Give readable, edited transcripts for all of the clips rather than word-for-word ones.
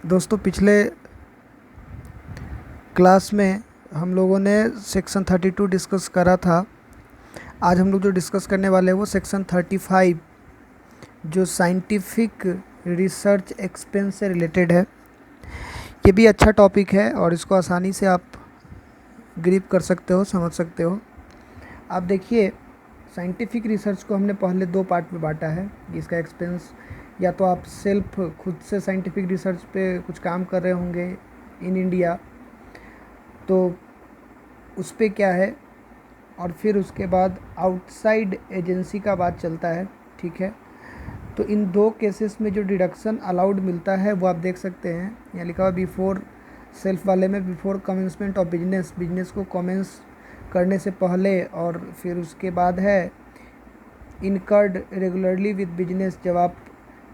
दोस्तों पिछले क्लास में हम लोगों ने सेक्शन 32 डिस्कस करा था। आज हम लोग जो डिस्कस करने वाले हैं वो सेक्शन 35 जो साइंटिफिक रिसर्च एक्सपेंस से रिलेटेड है। ये भी अच्छा टॉपिक है और इसको आसानी से आप ग्रिप कर सकते हो, समझ सकते हो। आप देखिए, साइंटिफिक रिसर्च को हमने पहले दो पार्ट में बांटा है। इसका एक्सपेंस या तो आप सेल्फ खुद से साइंटिफिक रिसर्च पे कुछ काम कर रहे होंगे इन इंडिया, तो उस पे क्या है, और फिर उसके बाद आउटसाइड एजेंसी का बात चलता है। ठीक है, तो इन दो केसेस में जो डिडक्शन अलाउड मिलता है वो आप देख सकते हैं। यहाँ लिखा हुआ बिफोर सेल्फ वाले में before commencement of business, business को कमेंस करने से पहले, और फिर उसके बाद है इनकर्ड रेगुलरली विद बिजनेस, जब आप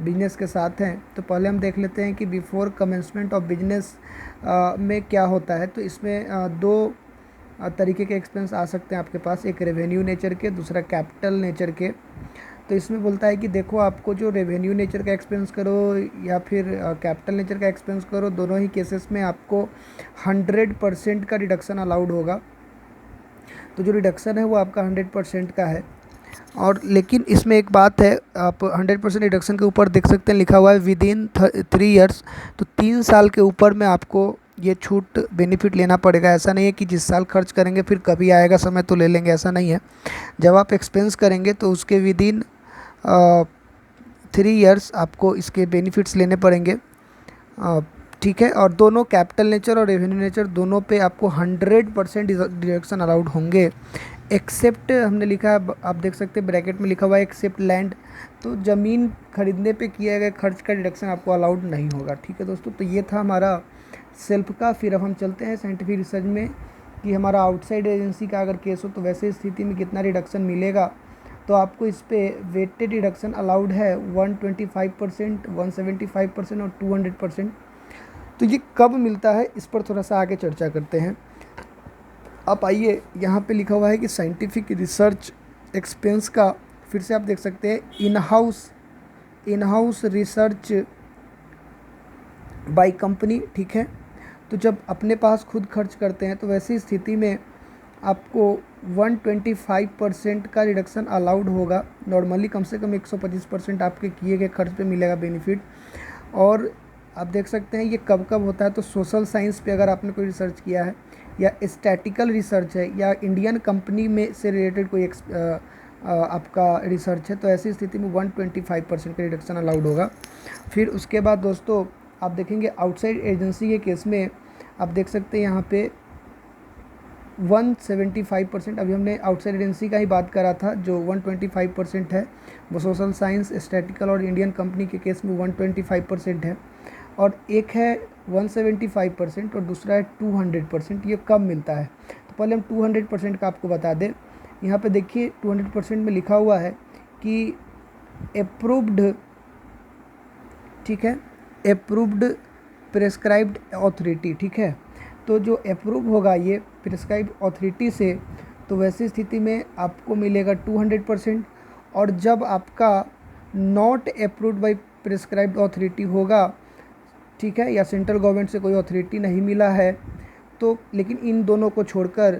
बिजनेस के साथ हैं। तो पहले हम देख लेते हैं कि बिफोर कमेंसमेंट ऑफ बिजनेस में क्या होता है। तो इसमें दो तरीके के एक्सपेंस आ सकते हैं आपके पास, एक रेवेन्यू नेचर के, दूसरा कैपिटल नेचर के। तो इसमें बोलता है कि देखो, आपको जो रेवेन्यू नेचर का एक्सपेंस करो या फिर कैपिटल नेचर का एक्सपेंस करो, दोनों ही केसेस में आपको 100% का रिडक्शन अलाउड होगा। तो जो रिडक्शन है वो आपका 100% का है। और लेकिन इसमें एक बात है, आप 100% रिडक्शन के ऊपर देख सकते हैं लिखा हुआ है विद इन 3 ईयर्स। तो 3 साल के ऊपर में आपको ये छूट बेनिफिट लेना पड़ेगा। ऐसा नहीं है कि जिस साल खर्च करेंगे फिर कभी आएगा समय तो ले लेंगे, ऐसा नहीं है। जब आप एक्सपेंस करेंगे तो उसके विद इन 3 ईयर्स आपको इसके बेनिफिट्स लेने पड़ेंगे। ठीक है, और दोनों कैपिटल नेचर और रेवेन्यू नेचर दोनों पे आपको 100% डिडक्शन अलाउड होंगे, एक्सेप्ट हमने लिखा है, आप देख सकते हैं ब्रैकेट में लिखा हुआ है एक्सेप्ट लैंड। तो ज़मीन खरीदने पे किए गए खर्च का डिडक्शन आपको अलाउड नहीं होगा। ठीक है दोस्तों, तो ये था हमारा सेल्फ का। फिर अब हम चलते हैं साइंटिफिक रिसर्च में कि हमारा आउटसाइड एजेंसी का अगर केस हो तो वैसे स्थिति में कितना रिडक्शन मिलेगा। तो आपको इस पर वेटेड रिडक्शन अलाउड है 125%, 175% और 200%। तो ये कब मिलता है इस पर थोड़ा सा आगे चर्चा करते हैं। आप आइए, यहाँ पे लिखा हुआ है कि साइंटिफिक रिसर्च एक्सपेंस का, फिर से आप देख सकते हैं in house research by company. ठीक है, तो जब अपने पास खुद खर्च करते हैं तो वैसी स्थिति में आपको 125% का रिडक्शन अलाउड होगा। नॉर्मली कम से कम 125% आपके किए गए खर्च पे मिलेगा बेनिफिट। और आप देख सकते हैं ये कब कब होता है। तो सोशल साइंस पे अगर आपने कोई रिसर्च किया है, या स्टैटिकल रिसर्च है, या इंडियन कंपनी में से रिलेटेड कोई आपका रिसर्च है, तो ऐसी स्थिति में 125% का रिडक्शन अलाउड होगा। फिर उसके बाद दोस्तों आप देखेंगे आउटसाइड एजेंसी के केस में आप देख सकते हैं यहाँ पे 175%। अभी हमने आउटसाइड एजेंसी का ही बात करा था, जो 125% है वो सोशल साइंस, स्टैटिकल और इंडियन कंपनी के केस में 125% है। और एक है 175% और दूसरा है 200%। ये कब मिलता है, तो पहले हम 200% का आपको बता दें। यहाँ पे देखिए 200% में लिखा हुआ है कि अप्रूव्ड, ठीक है, अप्रूव्ड प्रेस्क्राइब्ड अथॉरिटी। ठीक है, तो जो अप्रूव होगा ये प्रिस्क्राइब अथॉरिटी से, तो वैसी स्थिति में आपको मिलेगा 200%। और जब आपका not approved by prescribed authority होगा, ठीक है, या सेंट्रल गवर्नमेंट से कोई अथॉरिटी नहीं मिला है, तो लेकिन इन दोनों को छोड़कर,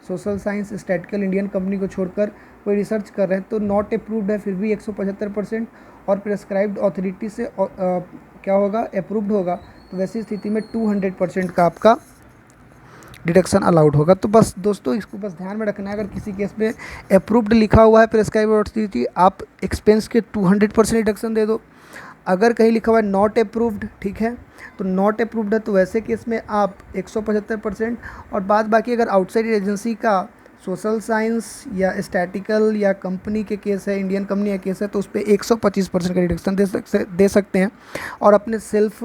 social science, statistical, Indian company को छोड़कर कोई रिसर्च कर रहे हैं, तो नॉट अप्रूव्ड है फिर भी 175%, और प्रिस्क्राइब्ड अथॉरिटी से क्या होगा, अप्रूव्ड होगा, तो वैसी स्थिति में 200% का आपका डिडक्शन अलाउड होगा। तो बस दोस्तों इसको बस ध्यान में रखना है, अगर किसी केस में अप्रूव्ड लिखा हुआ है प्रिस्क्राइब अथॉरिटी, आप एक्सपेंस के 200% डिडक्शन दे दो। अगर कहीं लिखा हुआ है नॉट अप्रूव्ड, ठीक है, तो नॉट अप्रूव्ड है तो वैसे केस में आप 175%। और बाद बाकी अगर आउटसाइड एजेंसी का सोशल साइंस या स्टैटिकल या कंपनी के केस है, इंडियन कंपनी का केस है, तो उस पर 125% का रिडक्शन दे सकते हैं। और अपने सेल्फ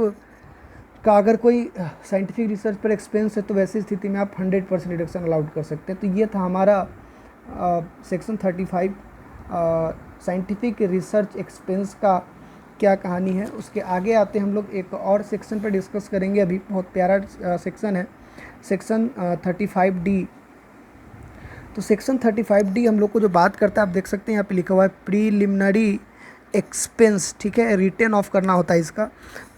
का अगर कोई साइंटिफिक रिसर्च पर एक्सपेंस है तो वैसी स्थिति में आप 100% रिडक्शन अलाउड कर सकते हैं। तो ये था हमारा सेक्शन 35 साइंटिफिक रिसर्च एक्सपेंस का क्या कहानी है। उसके आगे आते हम लोग एक और सेक्शन पर डिस्कस करेंगे। अभी बहुत प्यारा सेक्शन है, सेक्शन 35D। तो सेक्शन 35D हम लोग को जो बात करता है, आप देख सकते हैं यहाँ पे लिखा हुआ है प्रीलिमिनरी एक्सपेंस, ठीक है, रिटर्न ऑफ करना होता है इसका।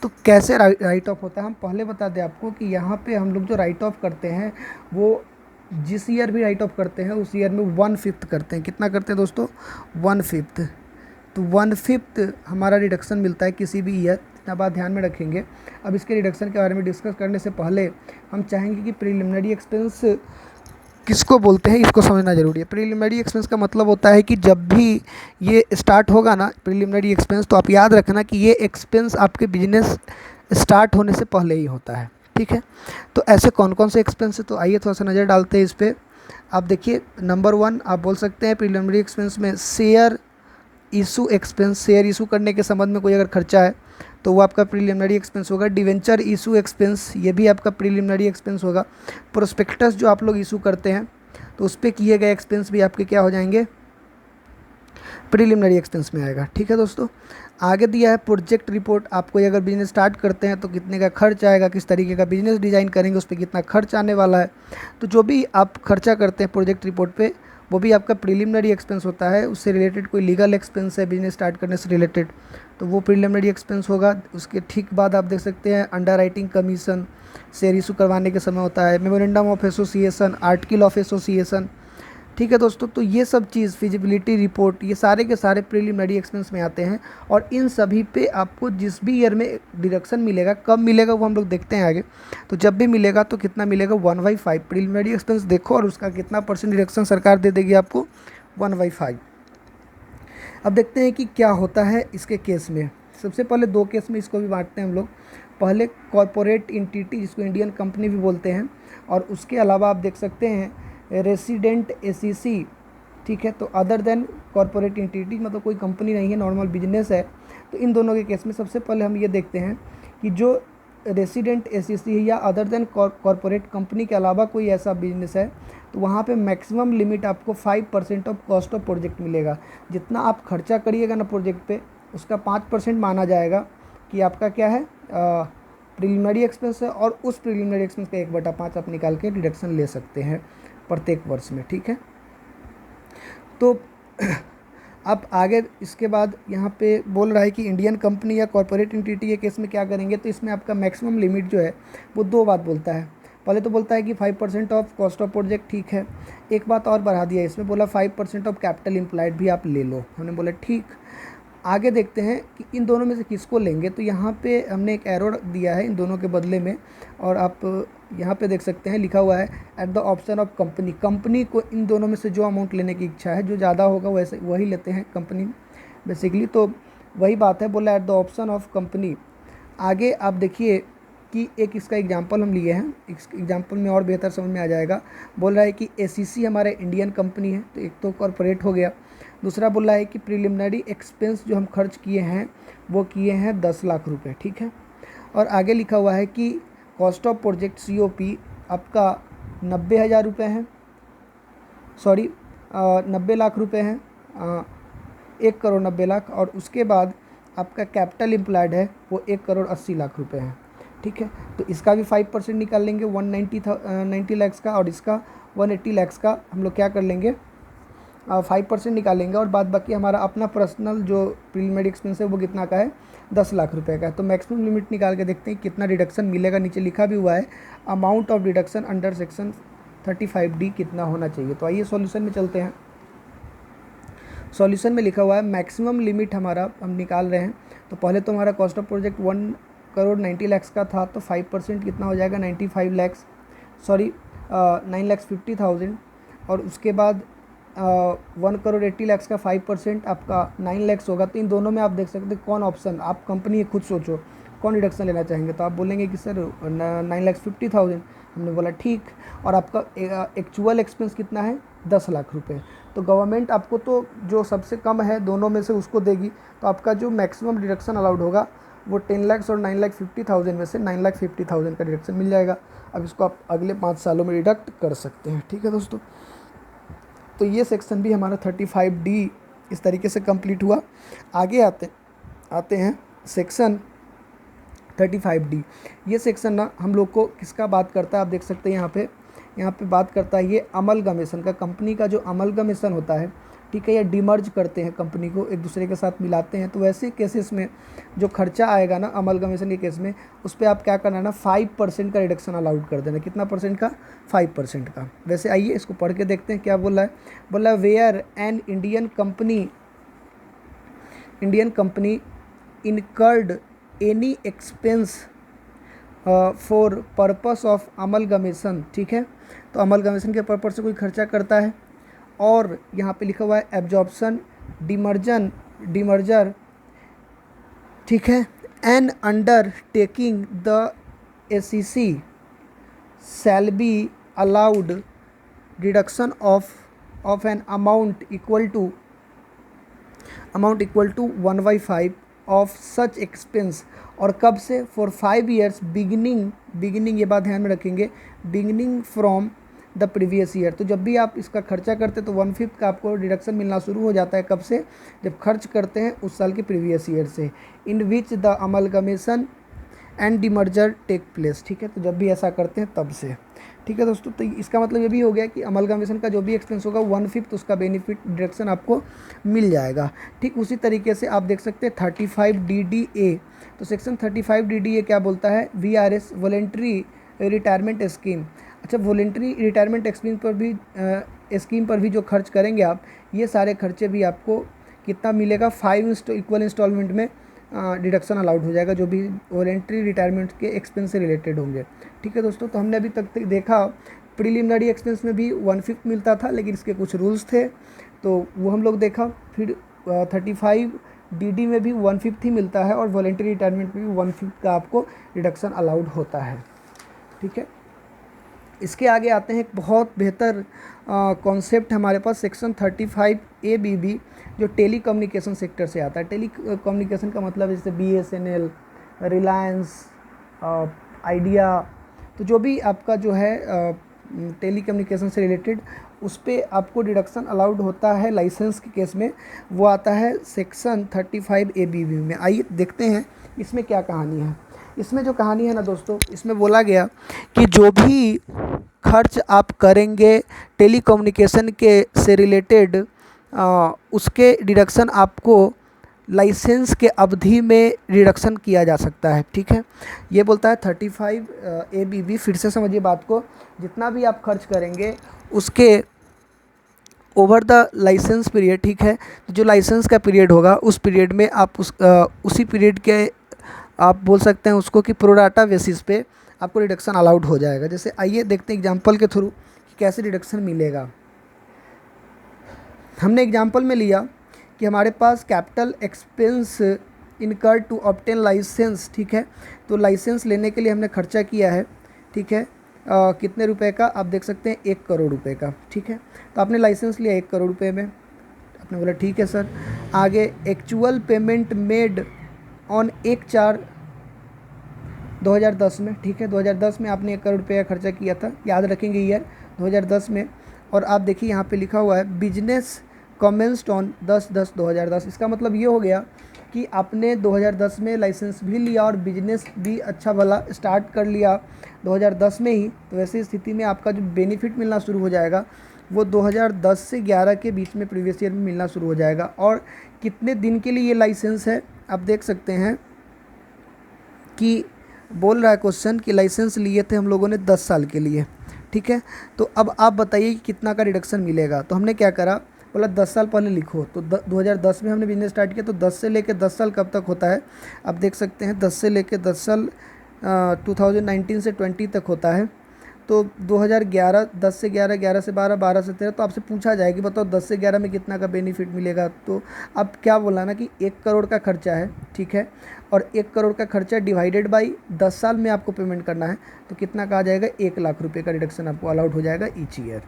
तो कैसे राइट ऑफ होता है, हम पहले बता दें आपको कि यहाँ पे हम लोग जो राइट ऑफ करते हैं वो जिस ईयर भी राइट ऑफ करते हैं उस ईयर में 1/5 करते हैं। कितना करते हैं दोस्तों? 1/5। तो 1/5 हमारा रिडक्शन मिलता है किसी भी ईयर, इतना बात ध्यान में रखेंगे। अब इसके रिडक्शन के बारे में डिस्कस करने से पहले हम चाहेंगे कि प्रिलिमिनरी एक्सपेंस किसको बोलते हैं इसको समझना जरूरी है। प्रिलिमिनरी एक्सपेंस का मतलब होता है कि जब भी ये स्टार्ट होगा ना प्रिलिमिनरी एक्सपेंस, तो आप याद रखना कि ये एक्सपेंस आपके बिजनेस स्टार्ट होने से पहले ही होता है, ठीक है। तो ऐसे कौन कौन से एक्सपेंस है, तो आइए थोड़ा सा नज़र डालते हैं इस पर। आप देखिए, नंबर 1 आप बोल सकते हैं प्रिलिमिनरी एक्सपेंस में share issue expense. Share issue करने के संबंध में कोई अगर खर्चा है तो वो आपका प्रीलिमिनरी एक्सपेंस होगा। डिवेंचर इशू एक्सपेंस, ये भी आपका प्रीलिमिनरी एक्सपेंस होगा। प्रोस्पेक्टस जो आप लोग इशू करते हैं तो उस पर किए गए एक्सपेंस भी आपके क्या हो जाएंगे? प्रीलिमिनरी एक्सपेंस में आएगा, ठीक है दोस्तों। आगे दिया है प्रोजेक्ट रिपोर्ट। आप कोई अगर बिजनेस स्टार्ट करते हैं तो कितने का खर्च आएगा, किस तरीके का बिजनेस डिज़ाइन करेंगे, उस पर कितना खर्च आने वाला है। तो जो भी आप खर्चा करते हैं प्रोजेक्ट रिपोर्ट पे, वो भी आपका प्रीलिमिनरी एक्सपेंस होता है। उससे रिलेटेड कोई लीगल एक्सपेंस है बिजनेस स्टार्ट करने से रिलेटेड, तो वो प्रीलिमिनरी एक्सपेंस होगा। उसके ठीक बाद आप देख सकते हैं under writing commission, share issue करवाने के समय होता है। Memorandum of association, article of association, ठीक है दोस्तों। तो ये सब चीज़, फिजिबिलिटी रिपोर्ट, ये सारे के सारे प्रीलिमिनरी एक्सपेंस में आते हैं। और इन सभी पे आपको जिस भी ईयर में डिडक्शन मिलेगा, कब मिलेगा वो हम लोग देखते हैं आगे। तो जब भी मिलेगा तो कितना मिलेगा? 1/5 प्रीलिमिनरी एक्सपेंस देखो, और उसका कितना % डिडक्शन सरकार दे देगी आपको? 1/5। अब देखते हैं कि क्या होता है इसके केस में। सबसे पहले 2 केस में इसको भी बांटते हैं हम लोग। पहले कॉरपोरेट एंटिटी, जिसको इंडियन कंपनी भी बोलते हैं, और उसके अलावा आप देख सकते हैं रेसिडेंट एसीसी, ठीक है। तो अदर देन कॉरपोरेट एंटिटी, मतलब कोई कंपनी नहीं है, नॉर्मल बिजनेस है। तो इन दोनों के केस में सबसे पहले हम ये देखते हैं कि जो रेसिडेंट एसीसी है या अदर देन कॉरपोरेट कंपनी के अलावा कोई ऐसा बिजनेस है, तो वहाँ पे मैक्सिमम लिमिट आपको 5% ऑफ कॉस्ट ऑफ प्रोजेक्ट मिलेगा। जितना आप खर्चा करिएगा ना प्रोजेक्ट पे, उसका 5% माना जाएगा कि आपका क्या है, प्रीलिमिनरी एक्सपेंस है। और उस प्रीलिमिनरी एक्सपेंस का 1/5 आप निकाल के डिडक्शन ले सकते हैं प्रत्येक वर्ष में, ठीक है। तो अब आगे इसके बाद यहाँ पे बोल रहा है कि इंडियन कंपनी या कॉरपोरेट एंटिटी के केस में क्या करेंगे। तो इसमें आपका मैक्सिमम लिमिट जो है वो 2 बात बोलता है। पहले तो बोलता है कि 5% ऑफ कॉस्ट ऑफ प्रोजेक्ट, ठीक है। एक बात और बढ़ा दिया इसमें, बोला 5% ऑफ कैपिटल एम्प्लॉयड भी आप ले लो। हमने बोला ठीक। आगे देखते हैं कि इन दोनों में से किसको लेंगे। तो यहाँ पे हमने एक एरो दिया है इन दोनों के बदले में, और आप यहाँ पे देख सकते हैं लिखा हुआ है at the option of company. Company को इन दोनों में से जो अमाउंट लेने की इच्छा है, जो ज़्यादा होगा वैसे वही लेते हैं कंपनी बेसिकली। तो वही बात है, बोला at the option of company. आगे आप देखिए कि एक इसका एग्जांपल हम लिए हैं, इस एग्जांपल में और बेहतर समझ में आ जाएगा। बोल रहा है कि एसीसी हमारा इंडियन कंपनी है, तो एक तो कॉरपोरेट हो गया। दूसरा बोल रहा है कि प्रीलिमिनरी एक्सपेंस जो हम खर्च किए हैं वो किए हैं 10 लाख रुपए, ठीक है। और आगे लिखा हुआ है कि कॉस्ट ऑफ प्रोजेक्ट COP आपका 90,000 रुपये है, सॉरी 90 लाख रुपए हैं, 1 करोड़ 90 लाख। और उसके बाद आपका कैपिटल एम्प्लॉयड है वो 1 करोड़ 80 लाख रुपए है, ठीक है। तो इसका भी 5% निकाल लेंगे 190 लाख का, और इसका 180 लाख का हम लोग क्या कर लेंगे, 5% निकालेंगे। और बाद बाकी हमारा अपना पर्सनल जो प्रीलिमिनरी एक्सपेंस है वो कितना का है, 10 लाख रुपए का है। तो मैक्सिमम लिमिट निकाल के देखते हैं कितना डिडक्शन मिलेगा। नीचे लिखा भी हुआ है amount of deduction under section 35D कितना होना चाहिए। तो आइए सॉल्यूशन में चलते हैं। सॉल्यूशन में लिखा हुआ है मैक्सिमम लिमिट हमारा हम निकाल रहे हैं। तो पहले तो हमारा cost of project 1 crore 90 lakh का था, तो 5% कितना हो जाएगा, 95 लाख, सॉरी 9,50,000। और उसके बाद 1 करोड़ 80 लाख का 5% आपका 9 लाख होगा। तो इन दोनों में आप देख सकते हैं कौन ऑप्शन, आप कंपनी खुद सोचो कौन रिडक्शन लेना चाहेंगे। तो आप बोलेंगे कि सर 9,50,000। हमने बोला ठीक। और आपका एक्चुअल एक्सपेंस कितना है, 10 लाख रुपए। तो गवर्नमेंट आपको तो जो सबसे कम है दोनों में से उसको देगी। तो आपका जो मैक्सिमम डिडक्शन अलाउड होगा वो 10 लाख और 9,50,000 में से 9,50,000 का डिडक्शन मिल जाएगा। अब इसको आप अगले 5 सालों में डिडक्ट कर सकते हैं, ठीक है दोस्तों। तो ये सेक्शन भी हमारा 35D इस तरीके से कंप्लीट हुआ। आगे आते हैं सेक्शन 35D। ये सेक्शन ना हम लोग को किसका बात करता है, आप देख सकते हैं यहाँ पे बात करता है ये अमलगमेशन का। कंपनी का जो अमलगमेशन होता है ठीक है, या डिमर्ज करते हैं कंपनी को, एक दूसरे के साथ मिलाते हैं, तो वैसे केसेस में जो खर्चा आएगा ना अमलगमेशन के केस में, उस पर आप क्या करना है ना 5% का रिडक्शन अलाउड कर देना। कितना परसेंट का? 5% का। वैसे आइए इसको पढ़ के देखते हैं क्या बोला है। बोला where an Indian company incurred any expense for purpose of amalgamation, ठीक है, तो अमलगमेशन के पर्पस से कोई खर्चा करता है, और यहाँ पे लिखा हुआ है एब्जॉर्प्शन डिमर्जर, ठीक है, an undertaking the assessee shall be allowed reduction of an amount equal to 1/5 of such expense, और कब से? फॉर 5 years बिगिनिंग, ये बात ध्यान में रखेंगे, beginning from the previous year. तो जब भी आप इसका खर्चा करते हैं तो 1/5 का आपको डिडक्शन मिलना शुरू हो जाता है। कब से? जब खर्च करते हैं उस साल के प्रीवियस ईयर से, in which the amalgamation and demerger take place, ठीक है, तो जब भी ऐसा करते हैं तब से, ठीक है दोस्तों। तो इसका मतलब ये भी हो गया कि अमलगमेशन का जो भी एक्सपेंस होगा 1/5 उसका बेनिफिट डिडक्शन आपको मिल जाएगा। ठीक उसी तरीके से आप देख सकते हैं 35DDA, तो सेक्शन 35DDA क्या बोलता है? VRS voluntary retirement scheme. अच्छा, वॉलेंट्री रिटायरमेंट स्कीम पर भी जो खर्च करेंगे आप, ये सारे खर्चे भी आपको कितना मिलेगा? 5 इक्वल इंस्टॉलमेंट में डिडक्शन अलाउड हो जाएगा, जो भी वॉलेंट्री रिटायरमेंट के एक्सपेंस से रिलेटेड होंगे। ठीक है दोस्तों, तो हमने अभी तक देखा प्रीलिमिनरी एक्सपेंस में भी 1/5 मिलता था, लेकिन इसके कुछ रूल्स थे तो वो हम लोग देखा। फिर 35DD में भी 1/5 ही मिलता है, और वॉलेंट्री रिटायरमेंट में भी 1/5 का आपको रिडक्शन अलाउड होता है। ठीक है, इसके आगे आते हैं एक बहुत बेहतर कॉन्सेप्ट हमारे पास, सेक्शन 35ABB, जो टेली कम्युनिकेशन सेक्टर से आता है। टेली कम्युनिकेशन का मतलब जैसे BSNL, रिलायंस, आइडिया, तो जो भी आपका जो है टेली कम्युनिकेशन से रिलेटेड, उस पर आपको डिडक्शन अलाउड होता है लाइसेंस के केस में, वो आता है सेक्शन 35ABB में। आइए देखते हैं इसमें क्या कहानी है। इसमें जो कहानी है ना दोस्तों, इसमें बोला गया कि जो भी खर्च आप करेंगे टेली कम्युनिकेशन के से रिलेटेड, उसके डिडक्शन आपको लाइसेंस के अवधि में रिडक्शन किया जा सकता है। ठीक है, ये बोलता है 35ABB। फिर से समझिए बात को, जितना भी आप खर्च करेंगे उसके ओवर द लाइसेंस पीरियड, ठीक है, तो जो लाइसेंस का पीरियड होगा उस पीरियड में आप उसी पीरियड के आप बोल सकते हैं उसको कि प्रोराटा बेसिस पे आपको रिडक्शन अलाउड हो जाएगा। जैसे आइए देखते हैं एग्जांपल के थ्रू कि कैसे रिडक्शन मिलेगा। हमने एग्जांपल में लिया कि हमारे पास capital expense incurred to obtain licence, ठीक है, तो लाइसेंस लेने के लिए हमने खर्चा किया है, ठीक है, कितने रुपए का? आप देख सकते हैं 1 करोड़ रुपए का। ठीक है, तो आपने लाइसेंस लिया 1 करोड़ रुपए में, आपने बोला ठीक है सर। आगे एक्चुअल पेमेंट मेड ऑन 1/4/2010 में, ठीक है, 2010 में आपने 1 करोड़ रुपये का खर्चा किया था, याद रखेंगे ईयर 2010 में। और आप देखिए यहाँ पे लिखा हुआ है बिजनेस कमेंस्ड ऑन 10/10/2010। इसका मतलब ये हो गया कि आपने 2010 में लाइसेंस भी लिया और बिजनेस भी अच्छा भला स्टार्ट कर लिया 2010 में ही, तो ऐसी स्थिति में आपका जो बेनिफिट मिलना शुरू हो जाएगा वो 2010 से 11 के बीच में प्रीवियस ईयर में मिलना शुरू हो जाएगा। और कितने दिन के लिए ये लाइसेंस है? आप देख सकते हैं कि बोल रहा है क्वेश्चन कि लाइसेंस लिए थे हम लोगों ने 10 साल के लिए। ठीक है, तो अब आप बताइए कि कितना का रिडक्शन मिलेगा। तो हमने क्या करा, बोला 10 साल पहले लिखो, तो 2010 में हमने बिजनेस स्टार्ट किया, तो 10 से लेकर 10 साल कब तक होता है? आप देख सकते हैं 10 से लेकर 10 साल 2019 से 20 तक होता है। तो 2011, 10 से 11, 11 से 12, 12 से 13, तो आपसे पूछा जाए कि बताओ 10 से 11 में कितना का बेनिफिट मिलेगा। तो अब क्या बोला ना कि 1 करोड़ का खर्चा है, ठीक है, और 1 करोड़ का खर्चा डिवाइडेड बाई 10 साल में आपको पेमेंट करना है, तो कितना का आ जाएगा? 1 लाख रुपये का रिडक्शन आपको अलाउड हो जाएगा ईच ईयर।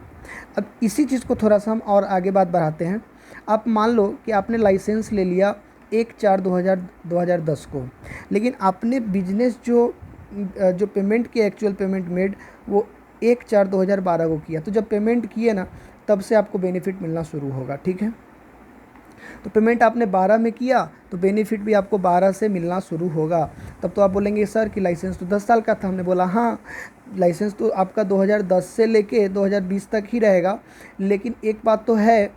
अब इसी चीज़ को थोड़ा सा हम और आगे बात बढ़ाते हैं। आप मान लो कि आपने लाइसेंस ले लिया 1/4/2010 को, लेकिन आपने बिजनेस जो पेमेंट की एक्चुअल पेमेंट मेड वो 1/4/2012 को किया, तो जब पेमेंट किए ना तब से आपको बेनिफिट मिलना शुरू होगा। ठीक है, तो पेमेंट आपने 12 में किया तो बेनिफिट भी आपको 12 से मिलना शुरू होगा। तब तो आप बोलेंगे सर कि लाइसेंस तो 10 साल का था। हमने बोला हाँ, लाइसेंस तो आपका 2010 से लेके 2020 तक ही रहेगा, लेकिन एक बात तो है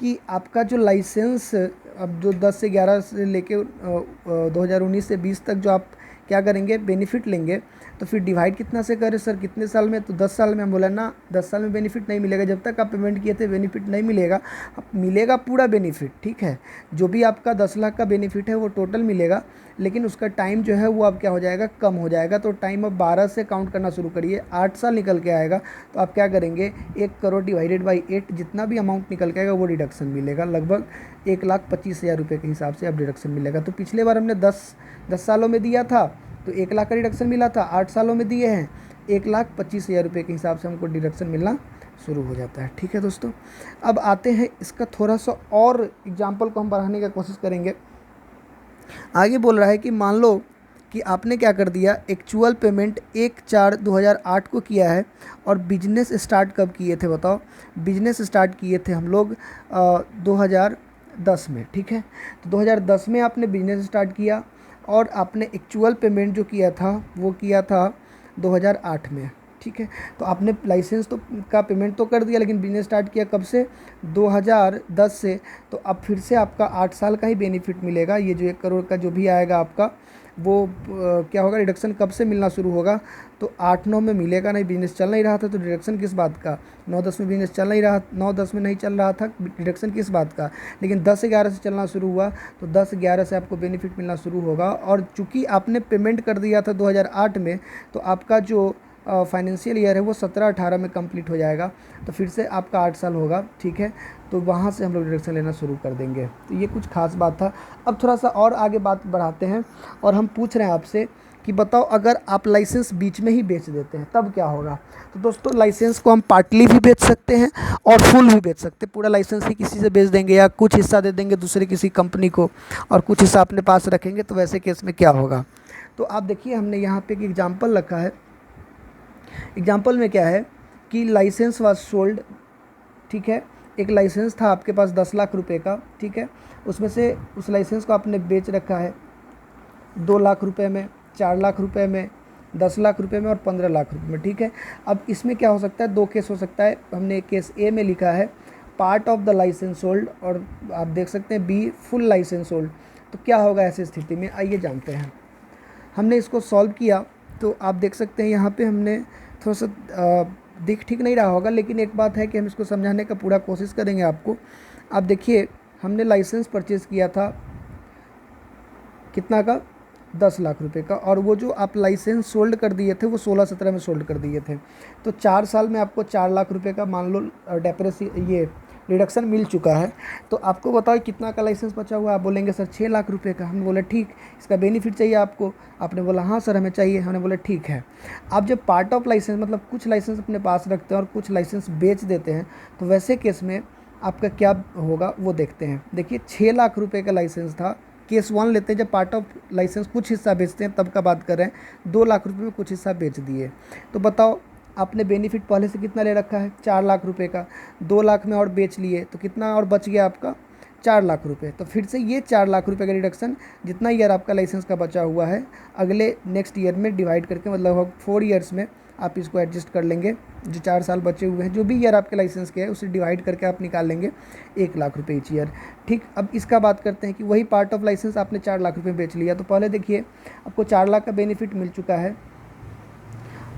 कि आपका जो लाइसेंस अब जो 10 से 11 से लेके 2019 से 20 तक जो आप क्या करेंगे बेनिफिट लेंगे, तो फिर डिवाइड कितना से करें सर, कितने साल में? तो 10 साल में। हम बोला ना 10 साल में बेनिफिट नहीं मिलेगा, जब तक आप पेमेंट किए थे बेनिफिट नहीं मिलेगा। अब मिलेगा पूरा बेनिफिट, ठीक है, जो भी आपका 10 लाख का बेनिफिट है वो टोटल मिलेगा, लेकिन उसका टाइम जो है वो अब क्या हो जाएगा, कम हो जाएगा। तो टाइम अब 12 से काउंट करना शुरू करिए, 8 साल निकल के आएगा। तो आप क्या करेंगे, 1 करोड़ डिवाइडेड बाई 8, जितना भी अमाउंट निकल के आएगा वो डिडक्शन मिलेगा, लगभग 1,25,000 रुपये के हिसाब से अब डिडक्शन मिलेगा। तो पिछले बार हमने 10 सालों में दिया था तो 1 लाख का डिडक्शन मिला था, 8 सालों में दिए हैं 1,25,000 रुपये के हिसाब से हमको डिडक्शन मिलना शुरू हो जाता है। ठीक है दोस्तों, अब आते हैं इसका थोड़ा सा और एग्जाम्पल को हम बढ़ाने की कोशिश करेंगे। आगे बोल रहा है कि मान लो कि आपने क्या कर दिया, एक्चुअल पेमेंट 1/4/2008 को किया है, और बिजनेस स्टार्ट कब किए थे बताओ? बिजनेस स्टार्ट किए थे हम लोग 2010 में, ठीक है। तो 2010 में आपने बिजनेस स्टार्ट किया और आपने एक्चुअल पेमेंट जो किया था वो किया था 2008 में, ठीक है। तो आपने लाइसेंस तो का पेमेंट तो कर दिया, लेकिन बिजनेस स्टार्ट किया कब से? 2010 से। तो अब फिर से आपका 8 साल का ही बेनिफिट मिलेगा। ये जो 1 करोड़ का जो भी आएगा आपका वो क्या होगा, डिडक्शन कब से मिलना शुरू होगा? तो 8-9 में मिलेगा नहीं, बिजनेस चल नहीं रहा था तो डिडक्शन किस बात का? 9-10 में बिजनेस चल नहीं रहा, 9-10 में नहीं चल रहा था, डिडक्शन किस बात का? लेकिन 10-11 से चलना शुरू हुआ तो 10-11 से आपको बेनिफिट मिलना शुरू होगा। और चूँकि आपने पेमेंट कर दिया था 2008 में, तो आपका जो फाइनेंशियल ईयर है वो 17-18 में कंप्लीट हो जाएगा। तो फिर से आपका 8 साल होगा, ठीक है। तो वहाँ से हम लोग डिडक्शन लेना शुरू कर देंगे। तो ये कुछ खास बात था। अब थोड़ा सा और आगे बात बढ़ाते हैं और हम पूछ रहे हैं आपसे कि बताओ अगर आप लाइसेंस बीच में ही बेच देते हैं तब क्या होगा? तो दोस्तों लाइसेंस को हम पार्टली भी बेच सकते हैं और फुल भी बेच सकते हैं। पूरा लाइसेंस ही किसी से बेच देंगे या कुछ हिस्सा दे देंगे दूसरे किसी कंपनी को और कुछ हिस्सा अपने पास रखेंगे, तो वैसे केस में क्या होगा? तो आप देखिए, हमने यहाँ पे एक एग्जाम्पल रखा है। एग्जाम्पल में क्या है कि लाइसेंस वाज सोल्ड, ठीक है। एक लाइसेंस था आपके पास 10 लाख रुपए का, ठीक है। उसमें से उस लाइसेंस को आपने बेच रखा है 2 लाख रुपए में, 4 लाख रुपए में, 10 लाख रुपए में और 15 लाख रुपए में, ठीक है। अब इसमें क्या हो सकता है, 2 केस हो सकता है। हमने केस ए में लिखा है part of the licence sold, और आप देख सकते हैं बी फुल लाइसेंस सोल्ड। तो क्या होगा ऐसी स्थिति में, आइए जानते हैं। हमने इसको सॉल्व किया तो आप देख सकते हैं यहाँ पे हमने थोड़ा सा दिख ठीक नहीं रहा होगा, लेकिन एक बात है कि हम इसको समझाने का पूरा कोशिश करेंगे आपको। आप देखिए, हमने लाइसेंस परचेज़ किया था कितना का, 10 लाख रुपए का, और वो जो आप लाइसेंस सोल्ड कर दिए थे वो 16-17 में सोल्ड कर दिए थे। तो 4 साल में आपको 4 लाख रुपए का मान लो ये रिडक्शन मिल चुका है। तो आपको बताओ कितना का लाइसेंस बचा हुआ है? आप बोलेंगे सर 6 लाख रुपए का। हमने बोला ठीक, इसका बेनिफिट चाहिए आपको? आपने बोला हाँ सर हमें चाहिए। हमने बोला ठीक है। आप जब पार्ट ऑफ लाइसेंस मतलब कुछ लाइसेंस अपने पास रखते हैं और कुछ लाइसेंस बेच देते हैं, तो वैसे केस में आपका क्या होगा वो देखते हैं। देखिए 6 लाख रुपये का लाइसेंस था, केस 1 लेते हैं जब पार्ट ऑफ लाइसेंस कुछ हिस्सा बेचते हैं तब का बात कर रहे हैं। 2 लाख रुपये में कुछ हिस्सा बेच दिए, तो बताओ आपने बेनिफिट पहले से कितना ले रखा है, 4 लाख रुपए का। 2 लाख में और बेच लिए तो कितना और बच गया आपका, 4 लाख रुपए। तो फिर से ये 4 लाख रुपए का रिडक्शन जितना ईयर आपका लाइसेंस का बचा हुआ है अगले नेक्स्ट ईयर में डिवाइड करके, मतलब 4 ईयर्स में आप इसको एडजस्ट कर लेंगे। जो 4 साल बचे हुए हैं, जो भी ईयर आपके लाइसेंस के है उसे डिवाइड करके आप निकाल लेंगे 1 लाख रुपये ईच ईयर। ठीक, अब इसका बात करते हैं कि वही पार्ट ऑफ लाइसेंस आपने 4 लाख रुपये बेच लिया। तो पहले देखिए आपको 4 लाख का बेनिफिट मिल चुका है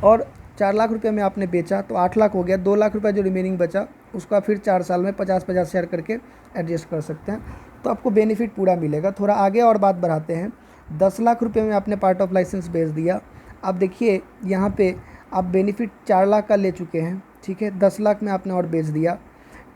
और 4 लाख रुपये में आपने बेचा तो 8 लाख हो गया। 2 लाख रुपये जो रिमेनिंग बचा उसको आप फिर 4 साल में 50-50 शेयर करके एडजस्ट कर सकते हैं, तो आपको बेनिफिट पूरा मिलेगा। थोड़ा आगे और बात बढ़ाते हैं। 10 लाख रुपये में आपने पार्ट ऑफ लाइसेंस बेच दिया। अब देखिए यहाँ पे आप बेनिफिट 4 लाख का ले चुके हैं, ठीक है। 10 लाख में आपने और बेच दिया,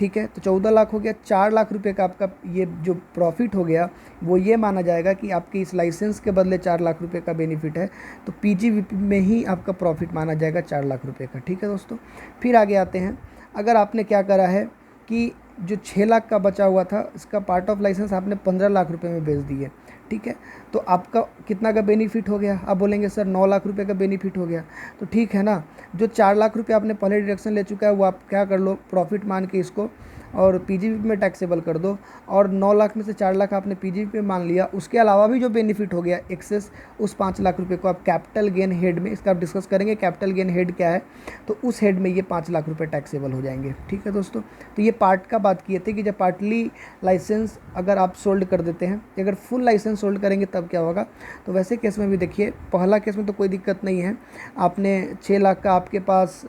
ठीक है, तो 14 लाख हो गया। 4 लाख रुपए का आपका ये जो प्रॉफिट हो गया वो ये माना जाएगा कि आपके इस लाइसेंस के बदले 4 लाख रुपए का बेनिफिट है, तो पीजीवीपी में ही आपका प्रॉफिट माना जाएगा 4 लाख रुपए का। ठीक है दोस्तों, फिर आगे आते हैं। अगर आपने क्या करा है कि जो 6 लाख का बचा हुआ था इसका पार्ट ऑफ लाइसेंस आपने 15 लाख रुपए में बेच दिए, ठीक है, तो आपका कितना का बेनिफिट हो गया? आप बोलेंगे सर 9 लाख रुपए का बेनिफिट हो गया। तो ठीक है ना, जो 4 लाख रुपए आपने पहले डिडक्शन ले चुका है वो आप क्या कर लो, प्रॉफिट मान के इसको और पीजीबीपी में टैक्सेबल कर दो, और 9 लाख में से 4 लाख आपने पीजीबीपी में मान लिया, उसके अलावा भी जो बेनिफिट हो गया एक्सेस, उस 5 लाख रुपए को आप कैपिटल गेन हेड में, इसका आप डिस्कस करेंगे कैपिटल गेन हेड क्या है, तो उस हेड में ये 5 लाख रुपए टैक्सेबल हो जाएंगे। ठीक है दोस्तों, तो ये पार्ट का बात किए थे कि जब पार्टली लाइसेंस अगर आप सोल्ड कर देते हैं, अगर फुल लाइसेंस सोल्ड करेंगे तब क्या होगा। तो वैसे केस में भी देखिए, पहला केस में तो कोई दिक्कत नहीं है, आपने 6 लाख का आपके पास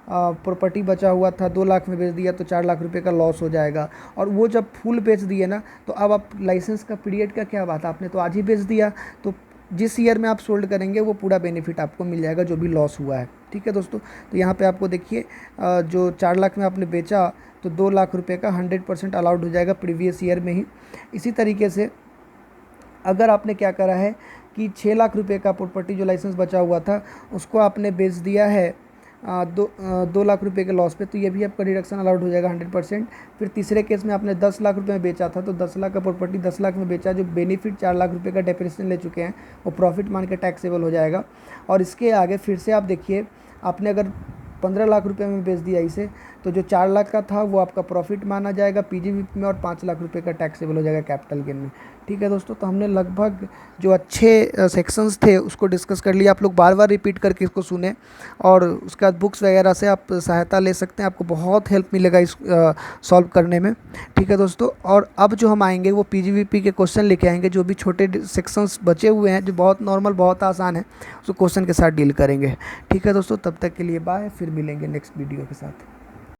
प्रॉपर्टी बचा हुआ था, 2 लाख में बेच दिया तो 4 लाख रुपए का लॉस हो जाएगा। और वो जब फुल बेच दिए ना, तो अब आप लाइसेंस का पीरियड का क्या बात है, आपने तो आज ही बेच दिया, तो जिस ईयर में आप सोल्ड करेंगे वो पूरा बेनिफिट आपको मिल जाएगा जो भी लॉस हुआ है। ठीक है दोस्तों, तो यहाँ पे आपको देखिए जो 4 लाख में आपने बेचा तो 2 लाख रुपए का 100% अलाउड हो जाएगा प्रीवियस ईयर में ही। इसी तरीके से अगर आपने क्या करा है कि 6 लाख रुपए का प्रॉपर्टी जो लाइसेंस बचा हुआ था उसको आपने बेच दिया है 2 लाख रुपए के लॉस पे, तो ये भी आपका डिडक्शन अलाउड हो जाएगा 100%। फिर तीसरे केस में आपने 10 लाख रुपए में बेचा था, तो 10 लाख का प्रॉपर्टी 10 लाख में बेचा, जो बेनिफिट 4 लाख रुपए का डेप्रिसिएशन ले चुके हैं वो प्रॉफिट मान के टैक्सेबल हो जाएगा। और इसके आगे फिर से आप देखिए, आपने अगर 15 लाख रुपए में बेच दिया इसे, तो जो 4 लाख का था वो आपका प्रॉफिट माना जाएगा पीजीबीपी में, और 5 लाख रुपए का टैक्सेबल हो जाएगा कैपिटल गेन में। ठीक है दोस्तों, तो हमने लगभग जो अच्छे सेक्शंस थे उसको डिस्कस कर लिया। आप लोग बार बार रिपीट करके इसको सुने, और उसके बाद बुक्स वगैरह से आप सहायता ले सकते हैं, आपको बहुत हेल्प मिलेगा इस सॉल्व करने में। ठीक है दोस्तों, और अब जो हम आएंगे वो पीजीबीपी के क्वेश्चन लेके आएंगे, जो भी छोटे सेक्शंस बचे हुए हैं जो बहुत नॉर्मल बहुत आसान है, उसको क्वेश्चन के साथ डील करेंगे। ठीक है दोस्तों, तब तक के लिए बाय, फिर मिलेंगे नेक्स्ट वीडियो के साथ।